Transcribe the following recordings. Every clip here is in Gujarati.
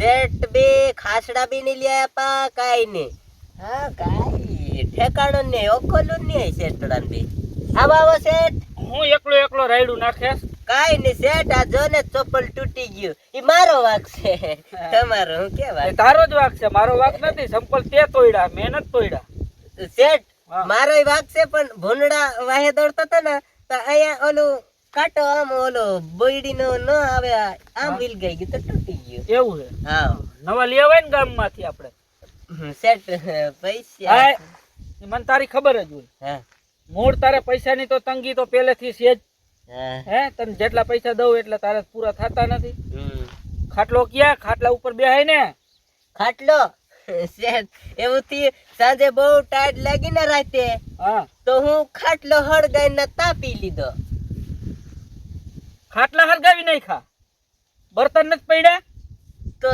સેટ બે ખાસડા બી નહીં લે આપા કાઈ નહીં. હા કાઈ ઠેકાણો ને ઓકોલું નહીં સેટડા બી. આવો સેટ. હું એકલો રાયડું નાખે. કાઈ નહીં સેટ, આ જો ને ચપ્પલ તૂટી ગયું. ઈ મારો વાક છે. તમારો હું કે વાક? તારો જ વાક છે, મારો વાક નથી. સંપલ તે તોડ્યા, મહેનત તોડ્યા. સેટ મારોય વાક છે, પણ ભૂંડા વાહે દોડતો હતો ને તો અહીંયા ઓલું કાંટો આમ ઓલો બોયડી નો ન આવે આમ વિલ ગઈ ગયું તો તૂટી ગયું. એવું છે? હા. નવા લઈ આવાય ને ગામમાંથી આપણે. સેટ પૈસા મને તારી ખબર જ હોય. હા. મૂળ તારે પૈસાની તો તંગી તો પહેલેથી છે જ. હા. હે તને જેટલા પૈસા દઉં એટલે તારે પૂરા થતા નથી. ખાટલો ક્યાં? ખાટલા ઉપર બેહાય ને. ખાટલો સેટ એવું થી સાંજે બહુ ટાઈટ લાગી ને રાતે, હા, તો હું ખાટલો હળગાઈને તાપી લીધો. ખાટલા હરગાવી નાખ્યા, બર્તન નથી પડ્યા? તો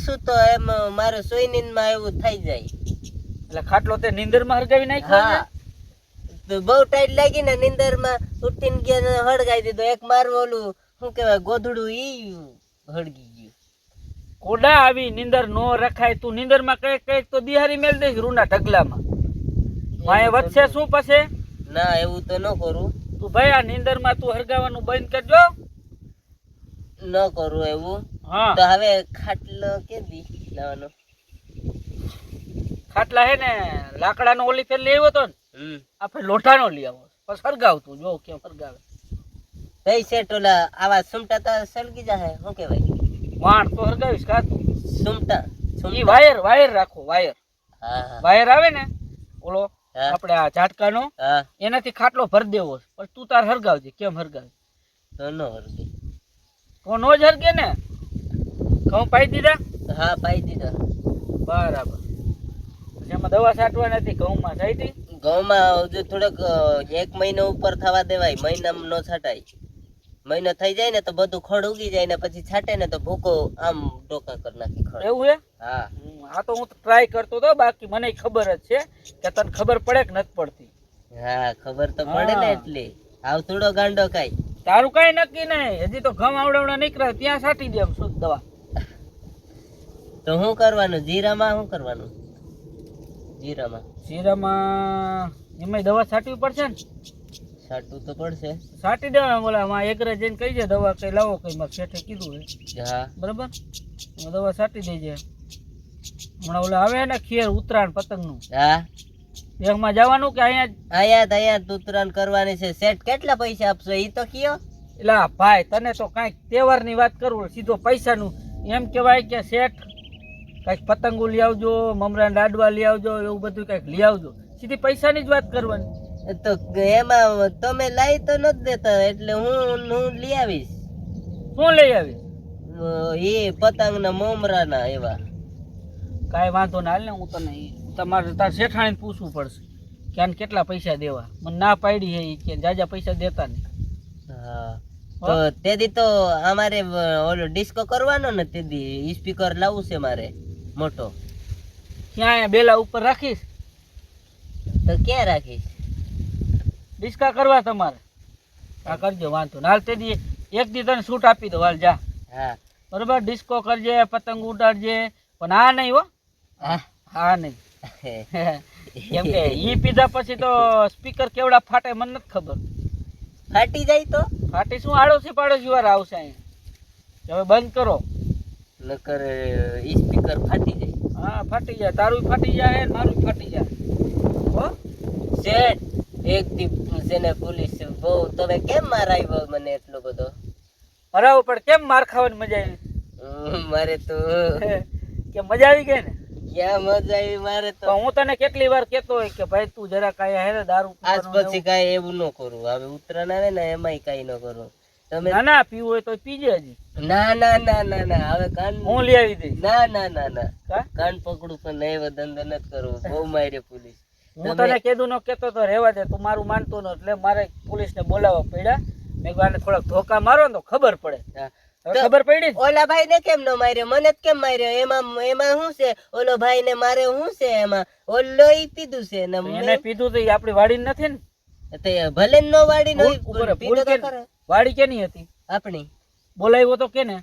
સૂતો એમ મારો સોયનીન માં એવું થઈ જાય. એટલે ખાટલો તે નીંદર માં હરગાવી નાખ્યો? હા. તો બહુ ટાઈટ લાગી ને નીંદર માં ઉઠીને ગયા ને હળગાઈ દીધો. એક મારું ઓલું શું કેવાય ગોધડું ઈ હળગી ગયું. કોડા આવી નીંદર નો રખાય. તું નીંદર માં કઈક તો બિહારી મેલ દઈશ રૂના ઢગલામાં. માએ વધશે શું પછી? ના એવું તો ન કરું. તું ભાઈ આ નીંદર માં તું હરગાવાનું બંધ કરજો. ન કરું એવું. હા. તો હવે ખાટલો કે દી લાવવાનો? ખાટલા હે ને લાકડાનો ઓલી ફેર લઈ આવ્યો તો ને, આપણે લોઢાનો લઈ આવો પછી હરગાવતું જો કેમ હરગાવે. કઈ સેટ ઓલા આવા સુમટા તો સળગી જાય. શું કેવાય? વાણ તો હરગાવીશ કાતું. સુમટા ઈ વાયર રાખો. વાયર હા. વાયર આવે ને ઓલો હા. આપણે આ ઝાટકાનો, હા. એનાથી ખાટલો ભર દેવો. પણ તું તાર હરગાવજે. કેમ હરગાવે? તો ન હરગે. તો નો જ હરગે ને. ઘઉં પાઈ દીધા? હા પાઈ દીધા. બરાબર. પછી એમાં દવા છાંટવા નથી ઘઉંમાં જાય હતી? ઘઉંમાં હજુ થોડોક 1 મહિનો ઉપર થવા દેવાય. મહિનામાં ન છાંટાય. મહિનો થઈ જાય ને તો બધું ખડ ઉગી જાય ને પછી છાંટે ને તો ભૂકો આમ ડોકા કરી નાખી ખડ. એવું છે? હા. આ તો હું ટ્રાય કરતો હતો, બાકી મને ખબર જ છે કે તને ખબર પડે કે નથી પડતી. હા ખબર તો પડે ને. એટલે આવ થોડો ગાંડો કાઈ. તારું કઈ નક્કી નહીં. હજી તો ઘઉં આવડવડા નીકળ્યા ત્યાં છાંટી દે એમ શુદ્ધ દવા. તો શું કરવાનું? જીરામાં શું કરવાનું? જીરામાં એમાં દવા છાંટવી પડશે ને. છાંટવું તો પડશે. છાંટી દેવા. બોલા માં એકરે જઈને કહી છે દવા કઈ લાવો કઈ મારે શેઠે કીધું છે. હા. બરાબર. એમાં દવા છાંટી દેજે. હમણાં ઓલા આવે ને ખેર ઉત્તરાયણ પતંગ નું, હા. એમાં જવાનું કે અહીંયા ઉતરાણ કરવાની છે. સેટ કેટલા પૈસા આપશો ઈ તો કયો? એટલે ભાઈ તને તો કઈક તહેવાર ની વાત કરું, સીધો પૈસા નું એમ કેવાય કે શેઠ કઈક પતંગો લઈ આવજો, મમરા લાડવા લઈ આવજો, એવું બધું કઈક લઈ આવજો. સીધી પૈસાની જ વાત કરવાની. તો એમાં તમે લાવી તો નથી દેતા, એટલે હું લઈ આવીશ. શું લઈ આવીશ? એ પતંગ ના મમરા ના એવા. કાંઈ વાંધો ના. હાલ ને હું તને તમારે તાર શેઠાણી પૂછવું પડશે કે આને કેટલા પૈસા દેવા. મને ના પાડી હે કે જાજા પૈસા દેતા નહીં. હા. તો તેદી તો અમારે ઓલો ડિસ્કો કરવાનો ને, તેદી સ્પીકર લાવવું છે મારે મોટો. ક્યાં બેલા ઉપર રાખીશ? તો ક્યાં રાખીશ? ડિસ્કા કરવા તમારે? હા કરજો, વાંધો ના. હાલ તેદી એક દી તને છૂટ આપી દો. હાલ જા. હા બરોબર. ડિસ્કો કરજે, પતંગ ઉડાડજે, પણ આ નહીં હો. હા નહીં. કેમ કે ઈ પીધા પછી તો સ્પીકર કેવડા ફાટે મને નથી ખબર. ફાટી જાય તો? ફાટી શું? આડોશી પાડોશી વાળા આવશે અહીંયા. હવે બંધ કરો. નકર સ્પીકર ફાટી જાય. હા ફાટી જાય. તારું ફાટી જાય, મારું ફાટી જાય. હો શેઠ એક દી છે ને પોલીસ બહુ તમે કેમ મારાવ્યો મને એટલો બધો? હરાવ પણ કેમ માર ખાવાની મજા આવી? મારે તો કે મજા આવી ગઈ ને? ક્યાં મજા આવી મારે તો. હું તને કેટલી વાર કેતો હોય કે ભાઈ તું જરા કાંઈ હે ને દારૂ આજ પછી કાંઈ એવું ન કરું. હવે ઉતરાણ આવે ને એમાંય કાંઈ ન કરું. તમે ના ના પીવું હોય તો પીજે હજી. ના ના ના ના ના હવે કાન હું લઈ આવી દઈશ. ના ના ના ના કાન પકડું પણ એવો ધંધો નથી કરવો. બહુ માર્યો પોલીસ. હું તને કીધું ન કેતો તો રહેવા દે. તું મારું માનતો ન એટલે મારે પોલીસ ને બોલાવવા પડ્યા. મેં આને થોડાક ધોકા મારો ને તો ખબર પડે. ખબર પડી? ઓલા ભાઈ ને કેમ નો માર્યો? મને જ કેમ માર્યો? એમાં શું છે? ઓલો ભાઈ ને મારે શું છે એમાં? ઓલો ઈ પીધું છે ને એને પીધું તો આપડી વાડી નથી ને. ભલે નો વાડી નો વાડી કેની હતી? આપણી. બોલાવ્યો તો કે ને?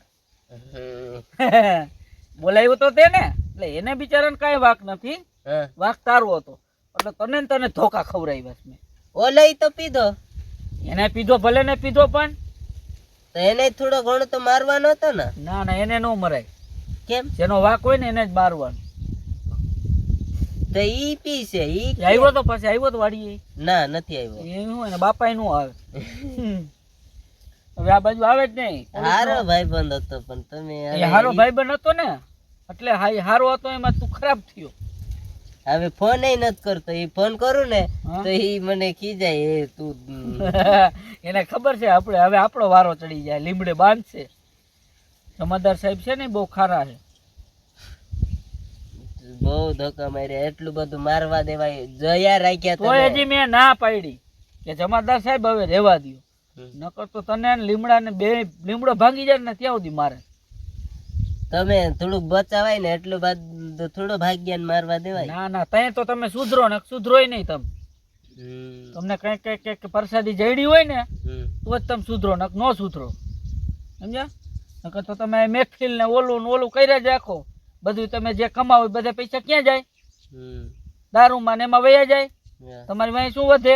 બોલાવ્યો તો તે ને, એટલે એને બિચારાને કાંઈ વાંક નથી, હા વાંક તારો હતો. એટલે તને ને તને ધોકા ખવડાવ્યા છે મેં. ઓલે તો પીધો, એને પીધો ભલે ને પીધો, પણ તો એને થોડો ઘણો તો મારવાનો હતો ને. ના ના, એને નો મરાય. કેમ? જેનો વાંક હોય ને એને જ મારવાનું. તો ઈ પીશે, ઈ આવ્યો તો પછી આવ્યો તો વાડીએ? ના નથી આવ્યો. એ શું એને બાપા નું આવે. હવે આ બાજુ આવે જ નહીં. હારો ભાઈબંધ હતો, પણ તમે એ હારો ભાઈબંધ હતો ને, એટલે હારો હતો એમાં તું ખરાબ થયો. હવે ફોન નથી કરતો. ઈ ફોન કરું ને હા? તો ઈ મને ખીજાય, એ તું એને ખબર છે આપણે હવે આપણો વારો ચડી જાય, લીમડે બાંધશે. જમાદાર સાહેબ છે ને બહુ ખારા છે. બહુ ધક્કા માર્યા, એટલું બધું મારવા દેવાય જયા રાખ્યા તોય તમે. હજી મેં ના પાડી કે જમાદાર સાહેબ હવે રહેવા દો, નકર તો તને લીમડા ને બે લીમડો ભાંગી જાય ને ત્યાં સુધી મારે. તમે થોડુંક બચાવાય ને એટલું બાદ થોડો ભાગ્યાને મારવા દેવાય. ના ના, તઈ તો તમે સુધરો ને સુધરોય નહીં. તમે હમ, તમને કઈક કઈક કઈક પ્રસાદી જડી હોય ને હમ. તો જ તમે સુધરો, નક ન સુધરો. સમજ્યા? નકર તો તમે મહેફિલ ને ઓલું કર્યા જ રાખો. બધું તમે જે કમાવો એ બધા પૈસા ક્યાં જાય? હમ. દારૂમાં ને એમાં વયા જાય. હા, તમારી વાંહે શું વધે?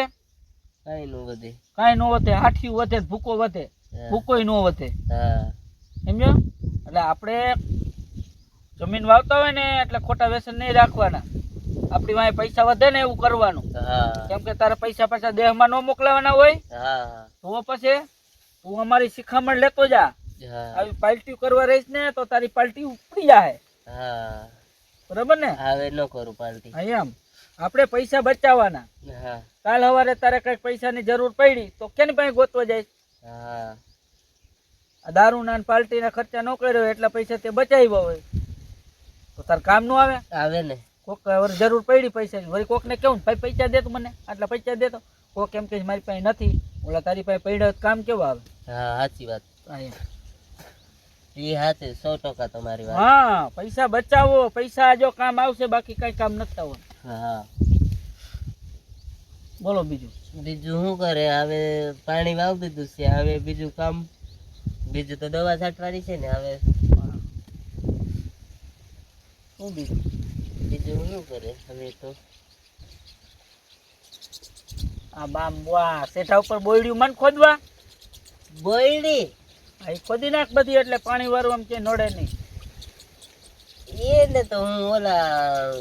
કાંઈ નો વધે. કાંઈ ન વધે. હાઠિયું વધે, ભૂકો વધે, હા. ભૂકોય ન વધે. હા સમજ્યો? એટલે આપણે જમીન વાવતા હોય ને એટલે ખોટા વ્યસન નહીં રાખવાના. આપણી વાંહે પૈસા વધે ને એવું કરવાનું. હા કેમ કે તારા પૈસા પાછા દેહમાં ન મોકલાવાના હોય. હા તો પછી તું અમારી શિખામણ લેતો જા. હા આવી પાલટી કરવા રહીશ ને તો તારી પાલટી ઉપડી જાય. હા. બરાબર ને? હવે ન કરું પાલટી. હા, એમ આપણે પૈસા બચાવવાના. હા કાલ સવારે તારે કઈક પૈસાની જરૂર પડી તો કેની પાસે ગોતવા જાય? હા આ દારૂના ને પાલટીના ખર્ચા ન કર્યો એટલા પૈસા તે બચાવ્યા હોય તો તાર કામ નું આવે. આવે ને. કોક હવે જરૂર પડી પૈસાની, વળી કોકને કેવું ભાઈ પૈસા દે તો મને આટલા પૈસા દે તો. કોક એમ કે મારી પાસે નથી, ઓલા તારી પાસે પડ્યા કામ કેવું આવે? હા સાચી વાત. હા, એમ. એ હાથે 100% તમારી વાત. હા, પૈસા બચાવો. પૈસા જો કામ આવશે, બાકી કઈ કામ નથી થવાનું. હા. બોલો બીજું. બીજું શું કરે? હવે પાણી વાવી દીધું છે, હવે બીજું કામ, બીજું તો દવા છાંટવાની છે ને. હવે શું બીજું? બીજું શું કરે હવે તો? આ બામ વાહ સેઠા ઉપર બોયડ્યું મન ખોદવા. બોયડી આ ખોદી નાખ બધી, એટલે પાણી વાળું આમ કે નડે નહીં. એને તો હું ઓલા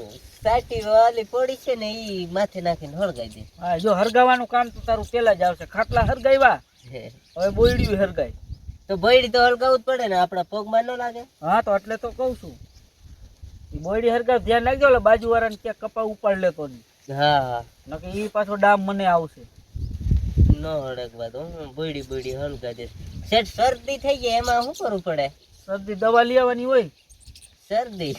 સાટી વાલી પડી છે ને ઈ માથે નાખીને હળગાઈ દે. હા, જો હરગાવાનું કામ તો તારું પેલા જ આવશે. ખાટલા હરગાવ્યા, હવે બોયડ્યું હરગાય. તો બોયડી તો હળગાવું જ પડે ને, આપણા પગમાં ન લાગે. હા, તો એટલે તો કહું છું. એ બોયડી હરગાવ ધ્યાન રાખજો, એટલે બાજુવાળાને ક્યાંક કપા ઉપાડ લેતો નહીં. હા હા. નકે એ પાછો ડામ મને આવશે. ન હળગવા તો હું બોયડી હળગાઈ દે. શેઠ શરદી થઈ ગઈ, એમાં શું કરવું પડે? શરદી દવા લઈ આવવાની હોય. શરદી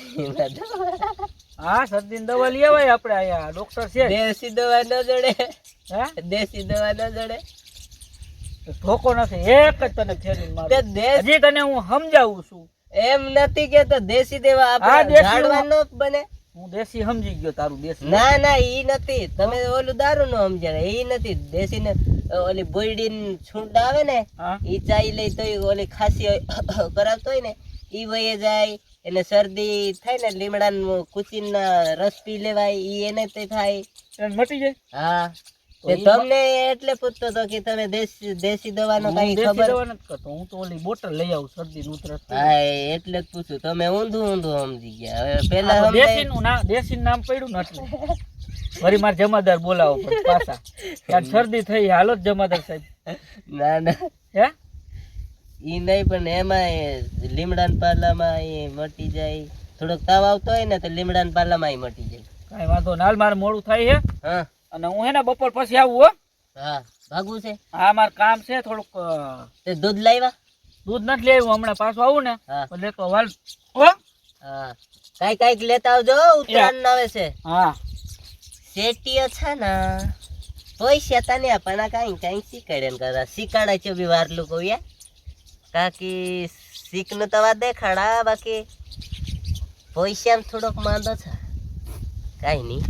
હા, શરદીની દવા લઈ આવાય. આપણે અહીંયા ડોક્ટર છે. દેશી દવા ન જડે? હે? દેશી દવા ન જડે? ધોકો નથી, એક જ તને ફેરીને મારું. તે દેશ હજી તને હું સમજાવું છું. એમ નથી કેતો દેશી દવા હા, આપણે દેશી ઝાડવા ન બને. હું દેશી સમજી ગયો તારું દેશી. ના ના ઈ નથી, તમે ઓલું દારૂ નો સમજ્યા. ઈ નથી દેશી ને ઓલી બોયડી છૂંડ આવે ને, હા, ઈ ચાઈ લઈ તો ઓલી ખાસી કરાવતો હોય ને ઈ વયે જાય. એને શરદી થાય ને લીમડા કુચીના રસ પી લેવાય, ઈ એને તે થાય. એને મટી જાય. હા, તો તે ઈ તમને એટલે પૂછતો હતો કે તમે દેશી દવાનો હું કઈ દેશી ખબર? દવા નથી કરતો. હું તો ઓલી બોટલ લઈ આવું શરદી ઉતરસ. હા એટલે જ પૂછું. તમે ઊંધું સમજી ગયા. હવે પેલા દેશી નું નામ, દેશી નામ પડ્યું ને એટલે વળી મારે જમાદાર બોલાવો પડે પાછા. ત્યાં શરદી થઈ, હાલો જ જમાદાર સાહેબ. ના ના હે? ઈ નહીં, પણ એમાં લીમડાના પાલામાં એ મટી જાય. થોડોક તાવ આવતો હોય ને તો લીમડાના પાલામાં મટી જાય. કાંઈ વાંધો ના. હાલ મારે મોડું થાય છે હા અને હું હે ને બપોર પછી આવું હો. હા ભાગવું છે. હા, મારે કામ છે થોડુંક. તે દૂધ લાવ્યા? દૂધ નથી લઈ આવ્યું, હમણાં પાછું આવું ને હા તો લેતો હાલ. હો? હા, કાંઈક લેતા આવજો. ઉત્તરાયણ આવે છે. હા, શેટીઓ છે ને પૈસા તને પણ કાંઈ શીખડે ને કરા શીખાડે છે બી વારલું કહું યા કાકી શીખનું તો વાત દેખાડા, બાકી પૈસા થોડોક માંદો છે. કાંઈ નહીં.